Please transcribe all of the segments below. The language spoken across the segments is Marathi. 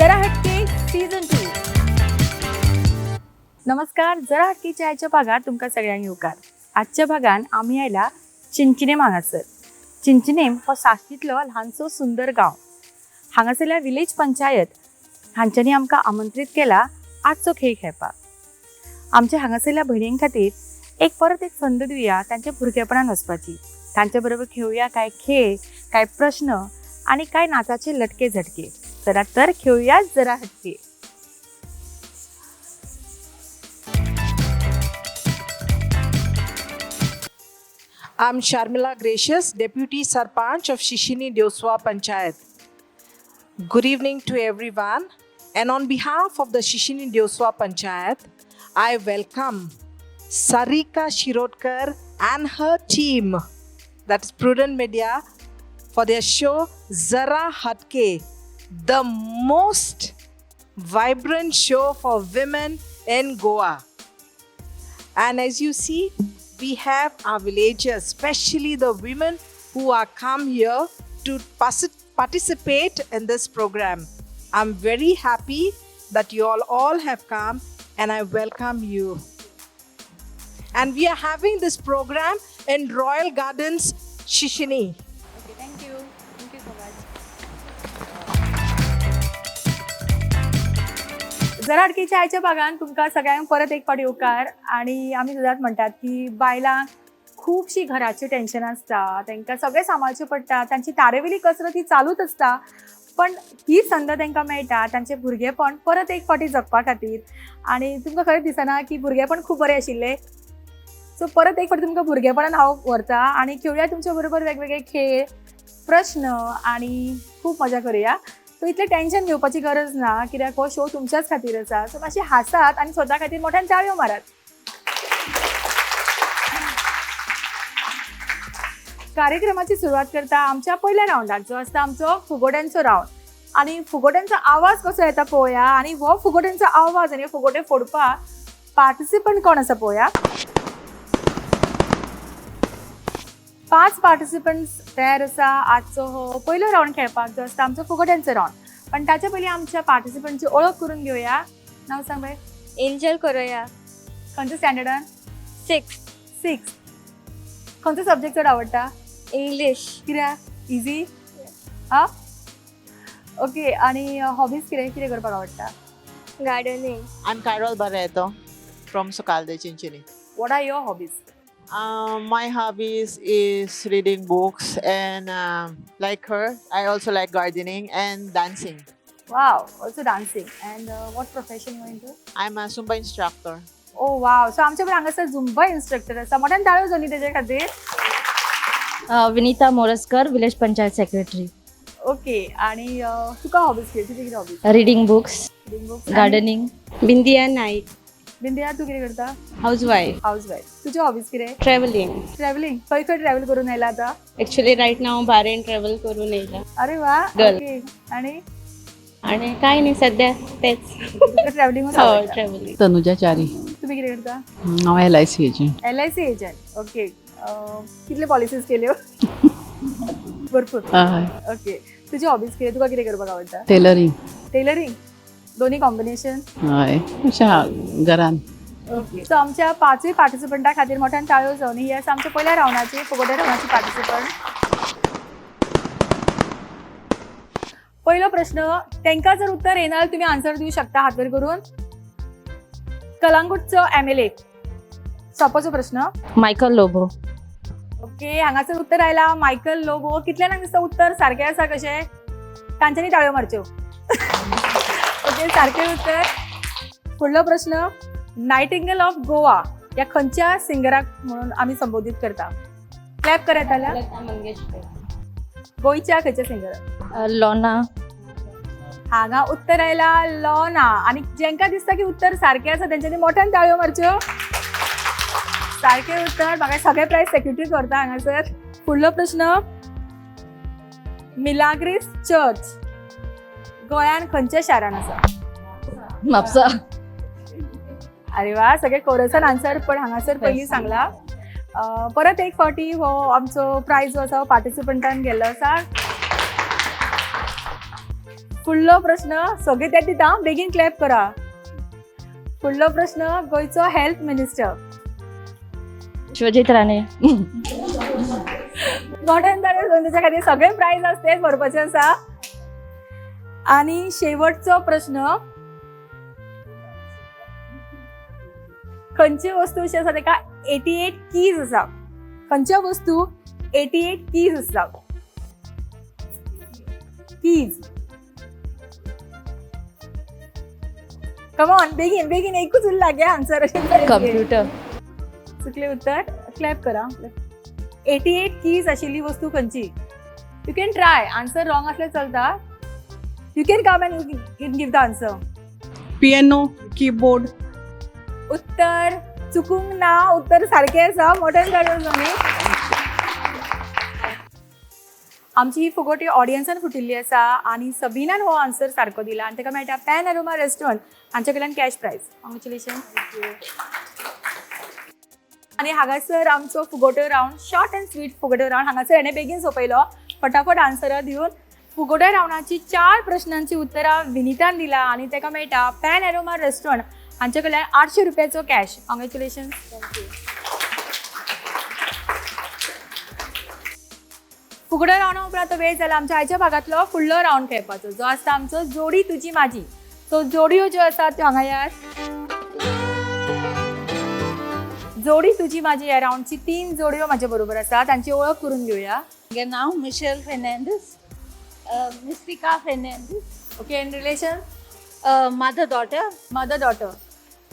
जरा हटके सीझन 2. नमस्कार. जरा हटकेच्या आयच्या भागात तुमका सगळ्यांनी येवकार. आजच्या भागान आम्ही आयला चिंचिनेम हांगासर. चिंचिनेम हो साश्टीतलो ल्हानसो सुंदर गांव. हांगासरल्या विलेज पंचायत हांच्यांनी आमकां आमंत्रीत केला आजचो खेळ खेळपाक. आमच्या हांगासरल्या भयणीं खातीर परत एक संद दिवया तांच्या भुरगेपणान वचपाची. तांच्या बरोबर खेळुया काय खेळ, काय प्रश्न आणि काय नाचाचे लटके झटके. चला तर खेळूया जरा हटके. I'm Sharmila Gracious, Deputy Sarpanch of Shishini Deoswa Panchayat. Good evening to everyone, and on behalf of the Shishini Deoswa Panchayat, I welcome Sarika Shirodkar and her team, that's Prudent Media, for their show Zara Hatke, the most vibrant show for women in Goa. And as you see, we have our villagers, especially the women who are come here to participate in this program. I'm very happy that you all have come, and I welcome you. And we are having this program in Royal Gardens, Shishini. Okay, thank you. Thank you so much. जरा हटकेच्या आयच्या भागान तुमकां सगळ्यांक परत एक फावटी येवकार. आणि आमी सदांच म्हणटात की बायलांक खुबशीं घराची टेन्शन आसता, तांकां सगळें सांबाळचें पडटा, तांची तारेवयली कसरत ही चालूच आसता. पण ही संद तांकां मेळटा तांचें भुरगेंपण परत एक फावटी जगपा खातीर. आनी तुमकां खरेंच दिसना की भुरगेंपण खूब बरें आशिल्लें. सो परत एक फावटी तुमकां भुरगेपणान हांव व्हरता आनी खेळुया तुमच्या बरोबर वेगवेगळे खेळ, प्रश्न आनी खूब मजा करुया. सो इतलें टेन्शन घेवपाची गरज ना, कित्याक हो शो तुमच्याच खातीर आसा. सो मातशें हांसात आनी स्वता खातीर मोठ्यान ताळयो मारात. कार्यक्रमाची सुरवात करता आमच्या पहिल्या राउंडात, जो आसता आमचो फुगोट्यांचो राउंड. आनी फुगोट्यांचो आवाज कसो येता पळोवया. आनी हो फुगोट्यांचो आवाज आनी फुगोटे फोडपाक पार्टिसिपंट कोण आसा पळोवया. 5 पार्टिसिपंट्स तयार आसा आजचो हो पयलो राउंड खेळपाक, जो आसता आमचो फुगोट्यांचो राउंड. पण ताचे पयलीं आमच्या पार्टिसिपंटची ओळख करून घेवया. नांव सांग बाय. एंजल करूया. खंयच्या स्टँडर्डान? 6. खंयचो सब्जेक्ट चड आवडटा? इंग्लिश. कित्याक? इजी? हां ओके. आनी हॉबीज कितें करपाक आवडटा? Gardening. I'm Carol Barreto from Socalde, Chinchini. What are your hobbies? My hobbies is reading books and like her, I also like gardening and dancing. Wow. Also dancing. And what profession you into? I'm a Zumba instructor. Oh wow. So आमच्या बरोबर हांगासर झुंबा इन्स्ट्रक्टर आसा. मोठ्यान ताळयो जाली तेजे खातीर. Vinita Morajkar, village panchayat secretary. Okay. आनी तुका हॉबीज कितें? तुजी कितें hobbies? Reading books, books, gardening. Bindiya Naik. Bindiya तू कितें करता? हाऊसवाईफ. हाऊसवाईफ. तुजे हॉबीज कितें? ट्रॅव्हलिंग. ट्रॅव्हलिंग. खंय खंय ट्रॅव्हल करून आयला आता? ऍक्च्युली राईट नाव बारेन ट्रॅव्हल करून येयला. अरे वा. Girl. ओके. आणि आणि काय नाही सध्या तेच. ट्रॅव्हलिंग हो ट्रॅव्हलिंग. तनुजा चारी. तुम्ही कितें करता? हांव LIC agent. LIC agent. Okay. कितले पॉलिसीज केल्यो? भरपूर. हय. ओके. तुजी हॉबीज कितें? तुका कितें करपाक आवडटा? टेलरिंग. टेलरिंग. दोन्ही कॉम्बिनेशन. हय अशा घरान. ओके. सो आमच्या 5 पार्टिसिपंटा खातीर मोठ्यान ताळयो जावन ही आसा आमच्या पहिल्या राउंडाची फुगोट्या राउंडाची पार्टिसिपंट. पहिलो प्रश्न, तांकां जर उत्तर येना जाल्यार तुम्ही आन्सर दिवं शकता हात वर करून. कलंगूटचो MLA. सोपोचो प्रश्न. मायकल लोबो. ओके. हांगासर उत्तर आयला मायकल लोबो. कितल्यांक दिसता उत्तर सारकें आसा कशें? तांच्यांनी ताळयो मारच्यो. ओके. सारकें उत्तर. फुडलो प्रश्न. नायटिंगेल ऑफ गोवा या खंयच्या सिंगराक म्हणून आमी संबोधीत करता? क्लॅप करात जाल्यार. लता मंगेशकर. गोंयच्या खंयच्या सिंगराक? लॉना. हांगा उत्तर आयला लॉना. आनी जेंकां दिसता की उत्तर सारकें आसा तेंच्यांनी मोठ्यान ताळयो मारच्यो. सारकें उत्तर. म्हाका सगळे प्रायज सेक्युरिटी करता हांगासर. फुडलो प्रश्न. मिलाग्रिस चर्च गोंयान खंयच्या शारान आसा? म्हापसा. अरे वा. सगळे कोरसान आन्सर. पण हांगासर पयलीं सांगला. परत एक फावटी हो आमचो प्रायज जो आसा पार्टिसिपंटान गेल्लो आसा. फुडलो प्रश्न सगळे ते दिता बेगीन क्लॅप करा. फुडलो प्रश्न गोंयचो health minister. Vishwajit Rane. Modern त्याच्या खातीर सगळे प्राइज असते भरपाचे आसा. आणि शेवटचो प्रश्न खंयची वस्तू अशी आसा तेका 88 कीज आसा. खंयच्या वस्तू 88 कीज आसा. कीज. कमॉन बेगीन बेगीन एकूच उरला गे आन्सर. कम्प्युटर. चुकले उत्तर क्लॅप करा. 88 कीज आशिल्ली वस्तू खंयची. You can try. Answer wrong असले चलता. You can come and give the answer. Piano, keyboard. उत्तर चुकूंक ना. उत्तर सारखे आसा. मोठ्यान जाणी आमची ही फुगोटी ऑडियन्सान फुटिल्ली आसा आणि सबीनान हो आन्सर सारको दिला आणि ताका मेळटा पॅन अरोमा रेस्टॉरंट हांचे कडल्यान कॅश प्राइज. कॉंग्रॅच्युलेशन. आणि हांगासर आमचो फुगोट्यो रावंड शॉर्ट अँड स्वीट फुगोट्यो रावंड हांगासर हेणे बेगीन सोंपयलो. फटाफट आन्सरां दिवन फुगोट्या रावंडाची 4 प्रश्नांची उत्तरां विनितान दिला आणि ताका मेळटा पॅन अरोमा रेस्टॉरंट हांचे कडल्यान 800 रुपयाचो कॅश. कॉंग्रॅच्युलेशन. फुगड्या रावंडा उपरांत वेळ जाला आमच्या आयच्या भागातलो फुडलो रावंड खेळपाचो जो आसता आमचो जोडी तुजी माझी. सो जोडयो ज्यो आसात त्यो हांगा यात. जोडी तुजी माझी ह्या रावंडची 3 जोडयो म्हाजे बरोबर आसा. तांची ओळख करून घेवया. Again now, Michelle Fernandez, Mystica Fernandez, okay. In relation mother daughter. Mother daughter.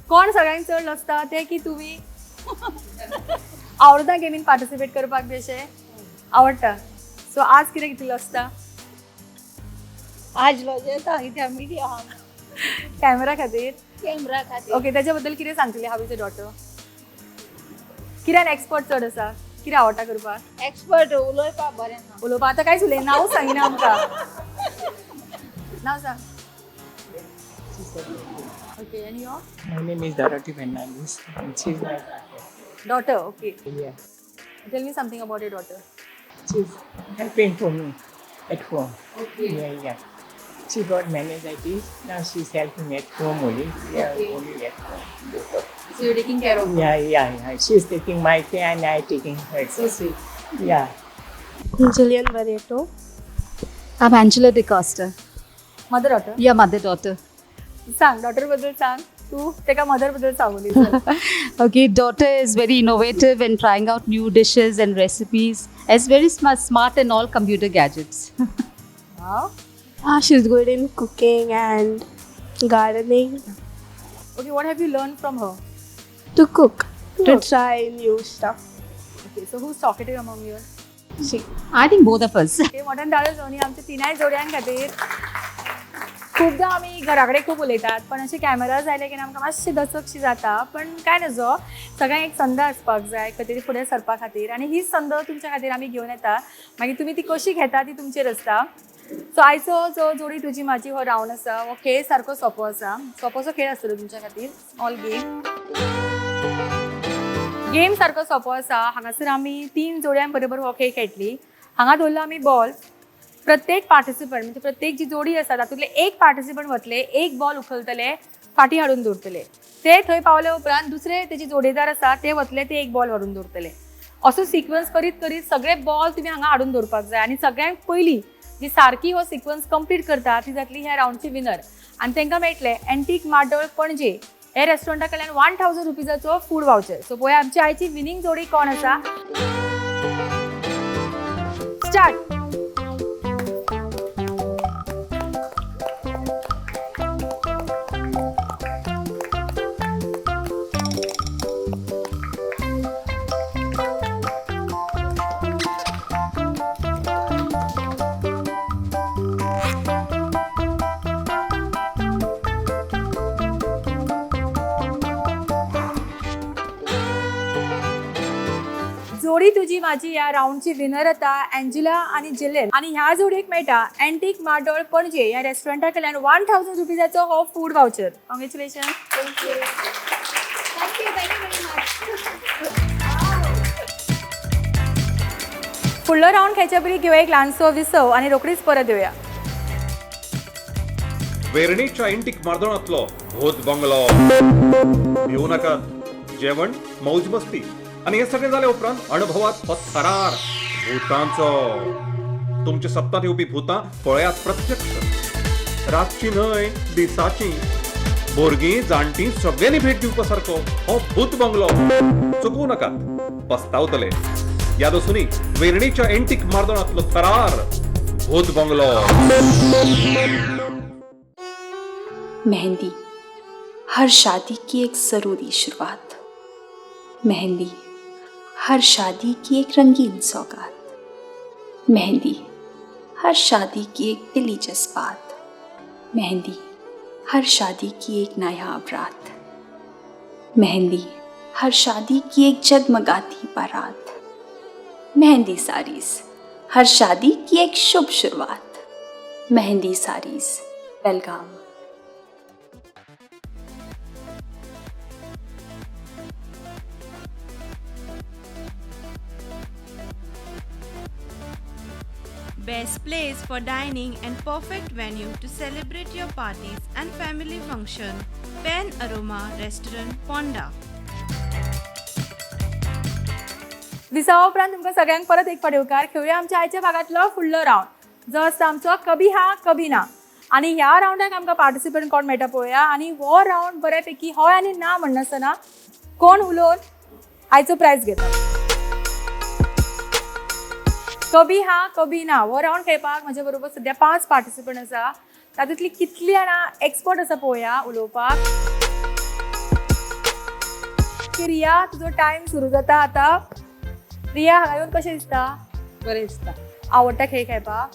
कोण सगळ्यांक चड नाचता ते की तुमी. आवडटा गेमीन पार्टिसिपेट करपाक बी अशें आवडटा. सो आज कितें घेतिल्लो आसता. आज लॉजेता कित्या मिडिया कॅमेरा खातीर. कॅमेरा खातीर. ओके. त्याच्या बद्दल कितें सांगतली हांव इज अ डॉटर. कित्यान एक्सपर्ट चड आसा. कितें आवडटा करपाक. एक्सपर्ट उलोवपाक बरें ना. उलोवपाक आतां कांयच उलय. नांव सांगिना आमकां. नांव सांग. ओके. आनी यो My name is Dorothy Fernandez, and she's my daughter. Okay. yeah. Tell me something about your daughter. She's helping for me at home. Okay. Yeah. She got meningitis. Now she's helping at home only. Yeah, only at home. So you're taking care of. Yeah. She's taking my care and I taking her. So sweet. Yeah. Jillian Barreto. I'm Angela DeCosta. Mother daughter. Yeah, mother daughter. सांग डॉटर बद्दल सांग. तू तेका मदर बद्दल सांगुली. Okay, daughter is very innovative in trying out new dishes and recipes. Is very smart in all computer gadgets. Wow. She's good in cooking and gardening. Okay, what have you learned from her? To cook. To Cook. try new stuff. Okay, so who's talkative among you? She. I think both of us. Okay, modern डाळो जोनी आमच्या तिनाय जोड्यां खातीर खूपदा आमी घरा कडेन खूब उलयतात पण अशे कॅमेरा जाले की आमकां मातशें दचकशी जाता. पण काय नजो सगळ्यांक एक संद आसपाक जाय खंय तरी फुडें सरपा खातीर आनी ही संद तुमच्या खातीर आमी घेवन येता. मागीर तुमी ती कशी घेता ती तुमचेर आसता. सो आयचो जो जोडी तुजी माझी हो रावंड आसा हो खेळ सारको सोंपो आसा. सोंपोसो खेळ आसतलो तुमच्या खातीर. ऑल गेम सारको सोंपो आसा. हांगासर आमी 3 जोड्यां बरोबर हो खेळ खेळटली. हांगा दवरलो आमी बॉल. प्रत्येक पार्टिसिपंट म्हणजे प्रत्येक जी जोडी आसा तातूंतले एक पार्टिसिपंट वतले एक बॉल उखलतले फाटी हाडून दवरतले. ते थंय पावले उपरांत दुसरे तेजे जोडीदार आसा ते वतले ते एक बॉल व्हरून दवरतले. असो सिक्वन्स करीत करीत सगळे बॉल तुमी हांगा हाडून दवरपाक जाय आनी सगळ्यांक पयली जी सारकी हो सिक्वन्स कंप्लीट करता ती जातली ह्या रावंडची विनर. आनी तांकां मेळटले एंटीक मार्डोळ पणजे हे रेस्टॉरंटा कडल्यान 1000 रुपीजाचो फूड वावचर. सो पळय आमची आयची विनिंग जोडी कोण आसा. स्टार्ट. जोडी तुजी माझी या राऊंडची विनर आता एंजिला आणि जिलेन आणि ह्या जोडीक मेळटा एंटीक मार्डोळ पणजे या रेस्टॉरंटा कडल्यान 1000 रुपीजाचो हो फूड वाउचर. कॉंग्रॅच्युलेशन. फुडलो राऊंड खेळच्या पयलीं घेवया एक ल्हानसो विसव आणि रोकडीच परत येवया. वेर्णेच्या इंटीक मार्दोळांतलो भूत बंगलो. भिवू नाकात, जेवण मौज मस्ती आणि हे सगळे जाले उपरांत अणभवात हो थरार भुतांचो. तुमच्या सप्तांत येवपी भुतां पळयात प्रत्यक्ष, रातची न्हय दिसाची. भुरगीं जाणटी सगळ्यांनी भेट दिवपासारको हो भूत बंगलो. चुकवू नाकात, पस्तावतले. याद आसूनी वेर्णेच्या एंटीक मार्दोळांतलो थरार भूत बंगलो. मेहंदी, हर शादी की एक ज़रूरी शुरुआत. मेहंदी, हर शादी की एक रंगीन सौगात. मेहंदी, हर शादी की एक दिली जज्बात. मेहंदी, हर शादी की एक नायाब रात. मेहंदी, हर शादी की एक जगमगाती बारात. मेहंदी सारीज, हर शादी की एक शुभ शुरुआत. Mehndi Sarees, Belgaum. Best place for dining and perfect venue to celebrate your parties and family function. Pen Aroma Restaurant, Ponda. दिसावा उपरांत तुमकां सगळ्यांक परत एक फावटी येवकार. खेळुया आमच्या आयच्या भागांतलो फुडलो रावंड, जो आसता आमचो कभी हा कभी ना. आनी ह्या रावंडाक आमकां पार्टिसिपंट कोण मेळटा पळोवया. आनी हो रावंड बऱ्यापैकी हय आनी ना म्हणनासतना कोण उलोवन आयचो प्रायज घेता. कभी हा कभी ना हो रावंड खेळपाक म्हजे बरोबर सद्या 5 पार्टिसिपंट आसा. तातूंतली कितली जाणां एक्सपर्ट आसा पळोवया उलोवपाक. रिया, तुजो टायम सुरू जाता आतां. रिया, हांगा येवन कशें दिसता? बरें दिसता. आवडटा खेळ खेळपाक?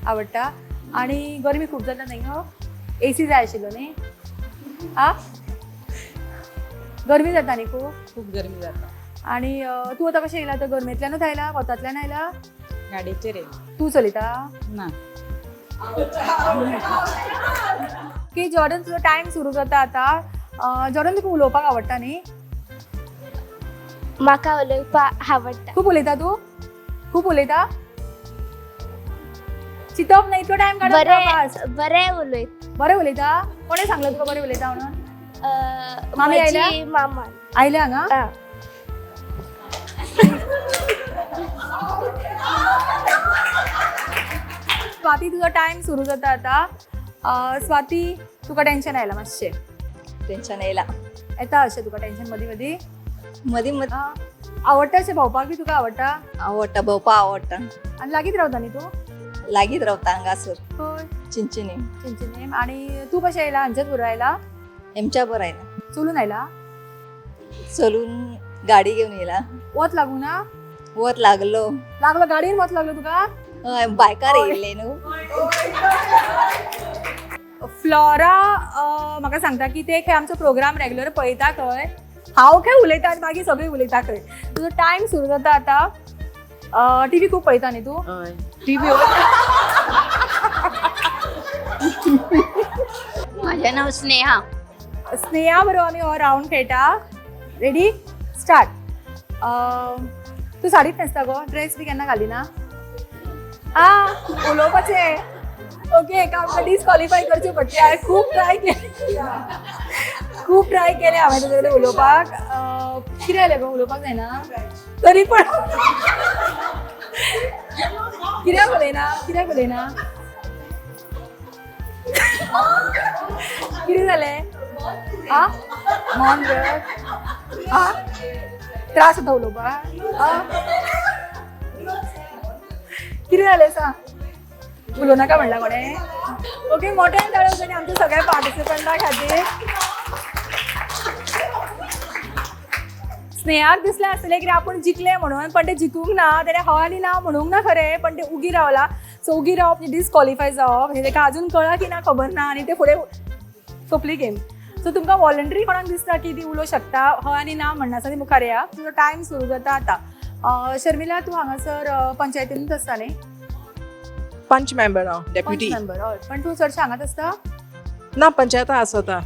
आवडटा. आनी गरमी खूब जाता न्ही गो? एसी जाय आशिल्लो न्ही? आ गरमी जाता न्ही खूब गरमी जाता. आनी तूं आतां कशें येयला? तर गरमेंतल्यानूच आयला, वतांतल्यान आयला? गाडयेचेर येयला. तूं चलयता? ना. की जॉर्डन, तुजो टायम सुरू जाता आतां. जॉर्डन, तुका उलोवपाक आवडटा न्ही? म्हाका उलोवपाक आवडटा. खूब उलयता तूं? खूब उलयता? चिंतप ना, इतको टायम काडप ना. बरें उलयत. बरें उलयता? कोणें सांगलें तुका बरें उलयता म्हणून? मामी आयल्या? मामा आयल्या हांगा? स्वाती, तुजो टायम सुरू जाता आतां. स्वाती, तुका टेन्शन आयला मातशें? टेन्शन येयला. येता अशें तुका टेन्शन मदीं मदीं? मदीं मदीं. आवडटा अशें भोंवपाक बी तुका? आवडटा? आवडटा, भोंवपाक आवडटा. आनी लागींच रावता न्ही तूं? लागींच रावता हांगासर, खंय? चिंचिनी. चिंचिनेम. आनी तूं कशें येयला? हांचेच बरोबर आयला? हेमच्या बरोबर आयला. चलून आयला? चलून गाडी घेवन येयला. वत लागूं ना? वत लागलो. लागलो? गाडयेन वत लागलो तुका? हय, बायकार येयल्ले न्हू. फ्लोरा म्हाका सांगता की ते खंय आमचो प्रोग्राम रेग्युलर पळयता खंय. हांव खंय उलयता आनी मागीर सगळीं उलयता खंय. तुजो टायम सुरू जाता आतां. टीव्ही खूब पळयता न्ही तूं? टीव्ही. माझे नाव स्नेहा. स्नेहा बरोबर आमी हो रावंड खेळटा. रेडी? स्टार्ट. तूं साडीच न्हेसता गो? ड्रेस बी केन्ना घाली ना? उलोवपाचें. ओके, एका आमकां डिस्क्वॉलिफाय करचें पडटा. हांवें खूब ट्राय केलें हांवें तुजे कडेन उलोवपाक. कितें जालें गो? उलोवपाक जायना? तरी पण कित्याक उलयना? कित्याक उलयना? कितें जालें? मौन व्रत? त्रास जाता उलोवपाक? कितें जालें सांग? उलोव नाका म्हणला कोणें? ओके, मोठ्यान ताळयो जाणी आमच्या सगळ्या पार्टिसिपंटां खातीर. स्नेहाक दिसलें आसतलें की आपूण जिखलें म्हणून, पण तें जिखूंक ना. तेणें हय आनी ना म्हणूंक ना खरें, पण तें उगी रावला. सो उगी रावप म्हणजे डिस्क्वॉलिफाय जावप. म्हणजे ताका अजून कळ्ळा की ना खबर ना आनी ते फुडें सोंपली गेम. सो तुमकां वॉलंटरी कोणाक दिसता की ती उलोवंक शकता हय आनी ना म्हणनासतना ती मुखार या. तुजो टायम सुरू जाता आतां. शर्मिला, तूं हांगासर पंचायतींतूच आसता न्ही? पंच मेंबर हांव, डेप्युटी. मेंबर. हय, पण तूं चडशें हांगाच आसता? ना, पंचायता आसता.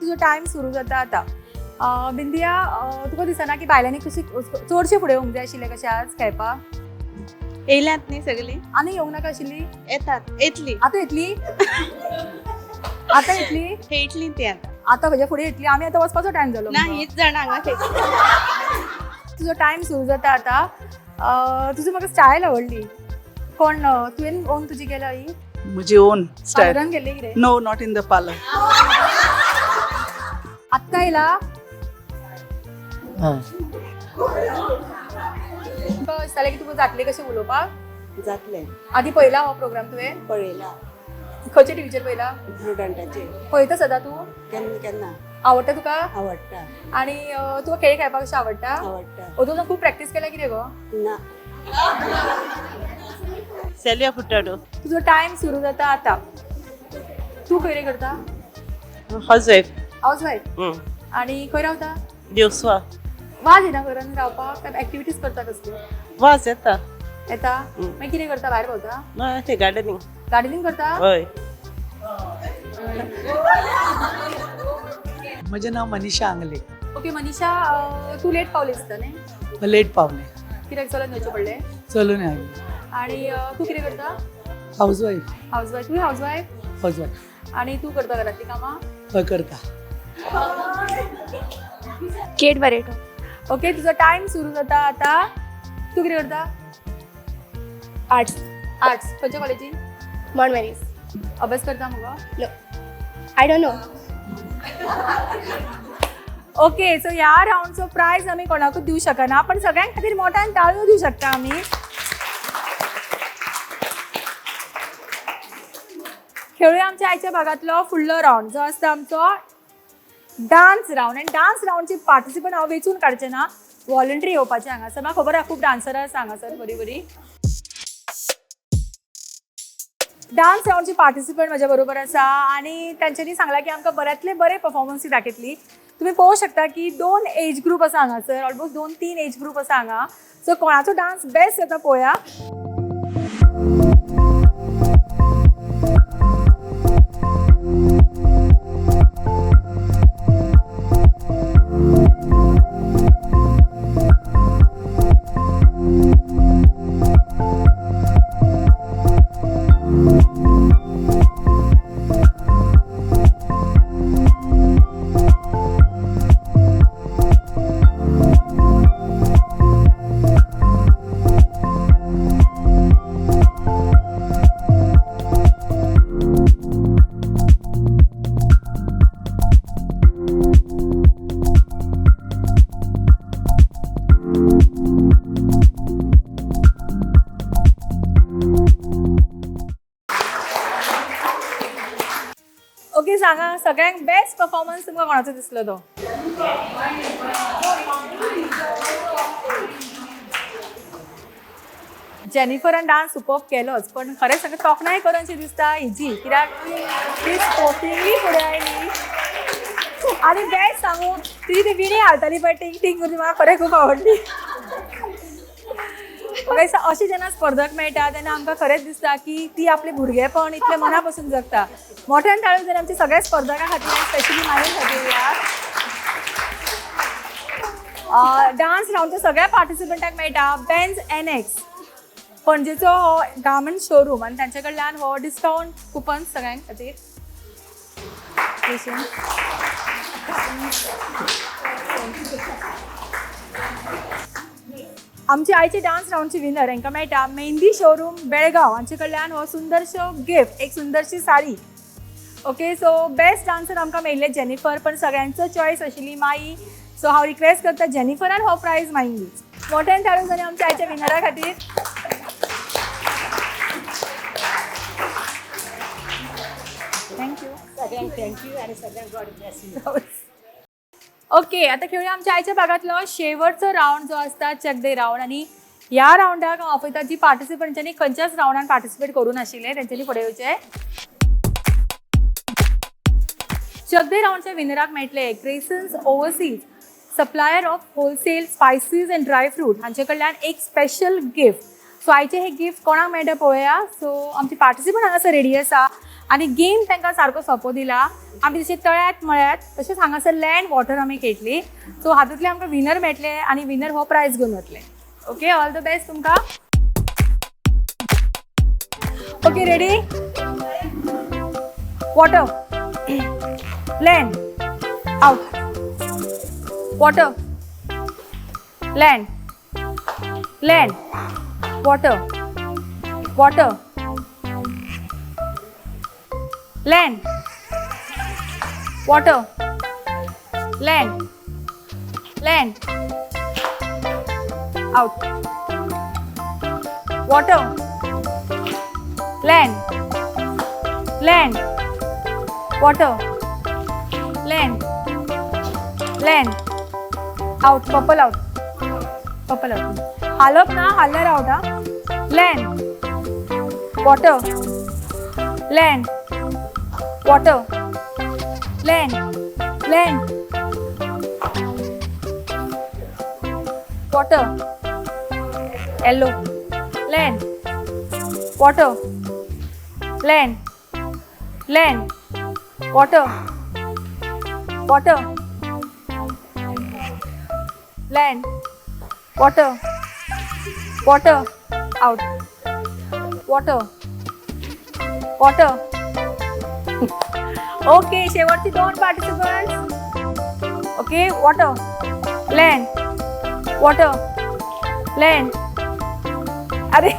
तुजो टायम सुरू जाता आतां. बिंदिया, तुका दिसना की बायलांनी कशी चडशे फुडें येवंक जाय आशिल्लें कशें आज खेळपाक? येयल्यात न्ही सगळी आनी येवंक नाका आशिल्ली येतात येतली आतां येतली आतां येतली खेळटली ती आता आतां म्हज्या फुडें येतली आमी आतां वचपाचो टायम जालो ना हीच जाण हांगा खेळटली तुजो टायम सुरू जाता आतां तुजी म्हाका स्टायल आवडली कोण तुवें ओन तुजी केला ही म्हजी ओन पार्लरान गेल्ली कितें no not in the parlour आत्तां येयला तुका दिसतालें की तुका जातलें कशें उलोवपाक जातलें आदी पयला हो प्रोग्राम तुवें पळयला खंयच्या टिवीचेर पयला स्टुडंटाचेर पळयता सदां तूं केन्ना केन्ना आवडटा तुका आवडटा आनी तुका खेळ खेळपाक कशें आवडटा आवडटा अजून खूब प्रॅक्टीस केला कितें गो ना सेलिया फुटाडो तुजो टायम सुरू जाता आतां तूं खंय रे करता हाऊसवाईफ हाऊस वायफ आनी खंय रावता दिवसवा वाज येना घरान रावपाक काय एक्टिविटीज करता कसली वाज येता येता मागीर कितें करता भायर भोंवता ना ते गार्डनिंग गार्डनिंग करता हय म्हजें नांव मनीषा आंगले ओके मनीषा तूं लेट पावली दिसता न्ही लेट पावलें कित्याक चलत वयचें पडलें चलून आयलें आनी तूं कितें करता हाऊसवाईफ हाऊस वायफ तुवें हाऊस वायफ हाऊसवाईफ आनी तूं करता घरांतलीं कामां हय करता केट बरेटो ओके तुजो टायम सुरू जाता आतां तूं कितें करता आर्ट्स आर्ट्स खंयच्या कॉलेजीन मॉन्ट मॅरीज अभ्यास करता मुगो I don't know okay so ह्या राऊंडचो प्रायज आमी कोणाकूच दिवं शकना पण सगळ्यां खातीर मोठ्यान ताळयो दिवं शकता आमी खेळूया आमच्या आयच्या भागातलो फुडलो राऊंड जो आसता आमचो डान्स राऊंड आनी डान्स राऊंडची पार्टिसिपंट हांव वेचून काडचें ना वॉलंटरी येवपाचें हांगासर म्हाका खबर आहा खूब डान्सरां आसा हांगासर बरी बरी डान्स राऊंडची पार्टिसिपंट म्हज्या बरोबर आसा आनी तांच्यांनी सांगलां की आमकां बऱ्यांतले बरे परफॉर्मन्सी दाखयतली तुम्ही पळोवंक शकता की 2 एज ग्रुप आसा हांगासर ऑलमोस्ट 2-3 एज ग्रुप आसा हांगा सो कोणाचो डान्स बेस्ट जाता पळोवया ओके सांगा सगळ्यांत बेस्ट परफॉर्मन्स तुमकां कोणाचो दिसलो तो जेनिफरान डान्स सुपर्ब केलोच पण खरें सांगता तोखणाय करनशी दिसता इजी कित्याक ती स्पोर्टिंगली फुडें आयली आनी बेस्ट सांगू ती ती विणी हालताली पळय टिंग टिंग करून म्हाका खरें खूब आवडली म्हाका दिसता अशी जेन्ना स्पर्धक मेळटा तेन्ना आमकां खरेंच दिसता की ती आपलें भुरगेंपण इतलें मना पासून जगता मोठ्यान ताळयो जाल्यार आमच्या सगळ्या स्पर्धकां खातीर स्पेशली माये खातीर डान्स राऊंडच्या सगळ्या पार्टिसिपंटांक मेळटा बेन्झ NX पणजेचो हो गार्मेंट शोरूम आनी तांचे कडल्यान हो डिस्कावंट कुपन सगळ्यांक खातीर आमची आयची डान्स राऊंडची विनर हांकां मेळटा मेहंदी शोरूम बेळगांव हांचे कडल्यान हो सुंदरशो गिफ्ट एक सुंदरशी sari okay so best dancer आमकां मेळिल्ले जेनिफर पण सगळ्यांचो चॉयस आशिल्ली माई सो हांव रिक्वेस्ट करता जेनिफरान हो प्रायज मागिल्ली मोठ्यान ताळयो जाल्यार आमच्या आयच्या विनरा खातीर थँक्यू सगळ्यांक थँक्यू आनी सगळ्यांक गॉड ब्लेस यू ओके आता खेळूया आमच्या आयच्या भागातलो शेवटचो राऊंड जो आसता चक दे राऊंड आनी ह्या राऊंडाक हांव आपयता जी पार्टिसिपंटांनी खंयच्याच राऊंडान पार्टिसिपेट करूं नाशिल्ले तेंच्यांनी फुडें येवचें चक दे राऊंडच्या विनराक मेळटले Graysons overseas supplier of wholesale spices and dry fruit हांचे कडल्यान एक स्पेशल गिफ्ट सो आयचे हे गिफ्ट कोणाक मेळटा पळोवया सो आमची पार्टिसिपंट हांगासर रेडी आसा आनी गेम तांकां सारको सोंपो दिला आमी तशें तळ्यात मळ्यात तशेंच हांगासर लँड वॉटर आमी खेळटली सो हातूंतले आमकां विनर मेळटले आनी विनर हो प्रायज घेवन वतले ओके ऑल द बेस्ट तुमकां Okay, ready? Water. Land. Out. Water. Land. Land. Water. Water. Land. Water. Land. Land. Out. Water. Land. Land. Water. Land. Land. Out. Purple out. Purple out. हालप ना हल्ल्यार out हा. Land. Water. Land. Water. Land. Land. Water. Yellow. Land. Water. Land. Land. Water. Water. Land. Water. Water. Out. Water. Water. Okay, शेवटची 2 participants. Okay, water. Land. Water. Land. अरे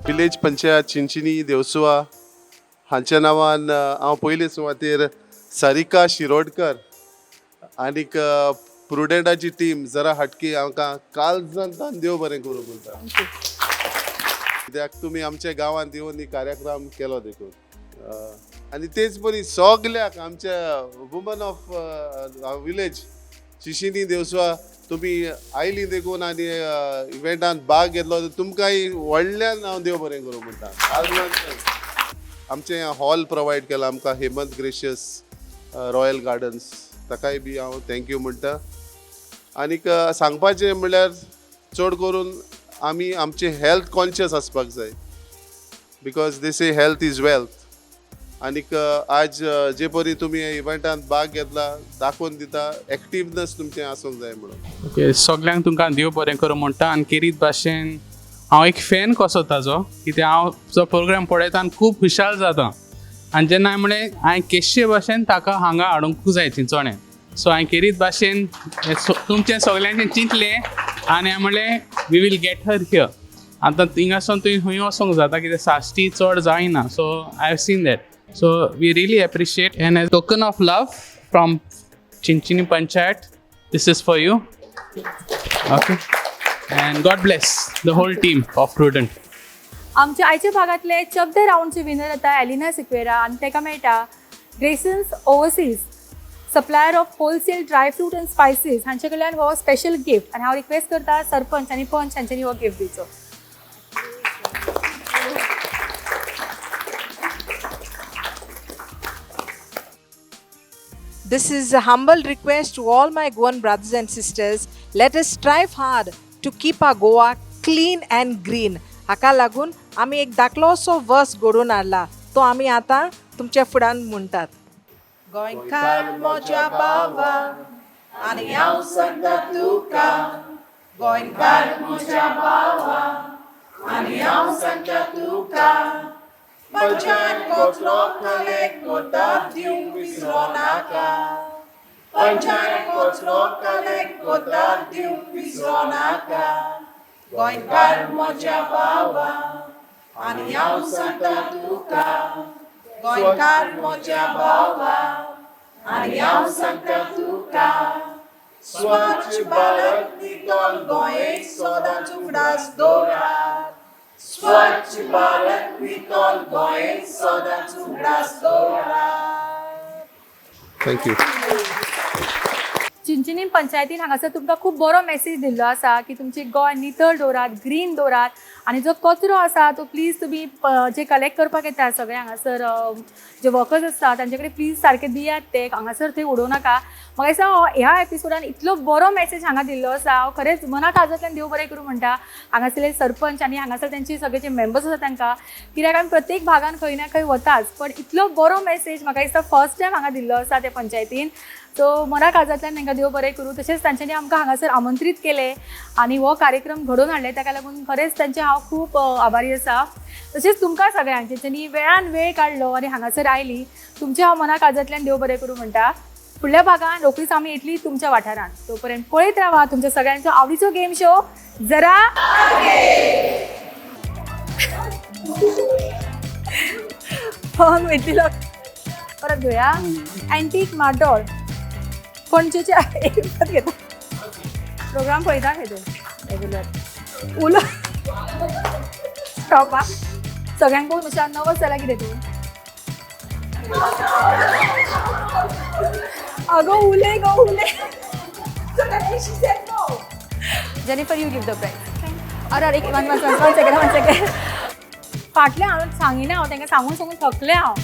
विलेज पंचायत चिंचिनी देवसुवा हांच्या नांवान हांव पयले सुवातेर सारिका शिरोडकर आनीक प्रुडंटाची टीम जरा हटके आमकां काळजांतल्यान देव बरें करूं म्हणटा कित्याक तुमी आमच्या गांवांत येवन ही कार्यक्रम केलो देखून आनी तेच बरी सगल्याक आमच्या वुमन ऑफ विलेज शिशिनी देवसुवा तुमी आयली देखून आनी इव्हेंटान भाग घेतलो तुमकांय व्हडल्यान हांव देव बरें करूं म्हणटा आमचें हॉल प्रोवायड केला आमकां हेमंत ग्रेशियस रॉयल गार्डन्स ताकाय बी हांव थँक्यू म्हणटा आनीक सांगपाचें म्हणल्यार चड करून आमी आमचे हेल्थ कॉन्शियस आसपाक जाय because they say health is wealth आनीक आज जे परी तुमी इव्हेंटान भाग घेतला दाखोवन दिता एक्टिवनेस तुमचें आसूंक जाय म्हणून ओके सगल्यांक तुमकां देव बरें करूं म्हणटा आनी केरीत भाशेन हांव एक फॅन कसो ताजो कित्याक हांव जो प्रोग्राम पळयता आनी खूब खुशाल जाता आनी जेन्ना हांवें म्हणलें हांवें केशे भाशेन ताका हांगा हाडूंकूच जाय चिंचोणें सो हांवें केरीत भाशेन तुमचें सगल्यांचें चिंतलें आनी हांवें म्हणलें we will get her here आतां थिंगासून तुवें खंय वचोंक जाता कित्याक साश्टी चड जायना so I have seen that So we really appreciate and as a token of love from Chinchini Panchayat, this is for you. Okay. And God bless the whole team of Prudent. आमच्या आयच्या भागातले चबदे राऊंडचे विनर आता एलिना सिक्वेरा आणि तेका मेळटा Graysons overseas supplier of wholesale dry fruit and spices हांचे कडल्यान हो स्पेशल गिफ्ट आणि हांव रिक्वेस्ट करता सरपंच आणि पंच हांच्यांनी हो गिफ्ट दिवचो. This is a humble request to all my Goan brothers and sisters. Let us strive hard to keep our Goa clean and green. हाका लागून आमी एक धाकलोसो वर्स घडोवन हाडला तो आमी आतां तुमच्या फुड्यान म्हणटात. गोंयकार म्हज्या बावा आनी हांव सांगता तुका गोंयकार म्हज्या बावा आनी हांव सांगता तुका पंचायत कचरो कलेक्ट कोता दिवंक विसरो नाका पंचायत कचरो कलेक्ट कोता दिवंक विसरो नाका गोंयकार म्हज्या बावा आनी हांव सांगता तुका गोंयकार म्हज्या बावा आनी हांव सांगता तुका स्वच्छ भारत नितळ गोंयेक सदांच उगडास दवरात स्वच्छ भारत नितळ गोंयेक सदांच उगडास दवरात. थँक्यू. चिंचिनी पंचायतीन हांगासर तुमकां खूब बरो मेसेज दिल्लो आसा की तुमची गोंय नितळ दवरात ग्रीन दवरात आनी जो कचरो आसा तो प्लीज तुमी जे कलेक्ट करपाक येता सगळे हांगासर जे वर्कर्स आसता तांचे कडेन प्लीज सारके दियात ते हांगासर थंय उडोव नाका. म्हाका दिसता ह्या एपिसोडान इतलो बरो मेसेज हांगा दिल्लो आसा हांव खरेंच मना काळजांतल्यान देव बरें करूं म्हणटा हांगासरले सरपंच आनी हांगासर तेंचे सगळे जे मेंबर्स आसा तांकां कित्याक आमी प्रत्येक भागान खंय ना खंय वताच पण इतलो बरो मेसेज म्हाका दिसता फर्स्ट टायम हांगा दिल्लो आसा त्या पंचायतीन सो मना काळजांतल्यान तांकां देव बरें करूं. तशेंच तांच्यांनी आमकां हांगासर आमंत्रीत केले आनी हो कार्यक्रम घडोवन हाडले, ताका लागून खरेंच तांचे हांव खूब आभारी आसा. तशेंच तुमकां सगळ्यांक जेंच्यांनी वेळान वेळ काडलो आनी हांगासर आयली, तुमच्या हांव मना काळजांतल्यान देव बरें करूं म्हणटा. फुडल्या भागान रोखडीच आमी येतली तुमच्या वाठारांत. तोपर्यंत पळयत रावा तुमच्या सगळ्यांचो आवडीचो गेम शो जरा फोन वेतलो. परत घेऊया. अँटीक मार्डॉल पणजेच्या घेता. प्रोग्राम पळयता खंय रेग्युलर उलो स्टॉपा सगळ्यांक पळोवन मातशें नवस जाला कितें तूं. अगो उले गो उले. Jennifer you give the prize. अरे एक वन सेकंड फाटलें हांव सांगिना, हांव तांकां सांगून थकलें हांव.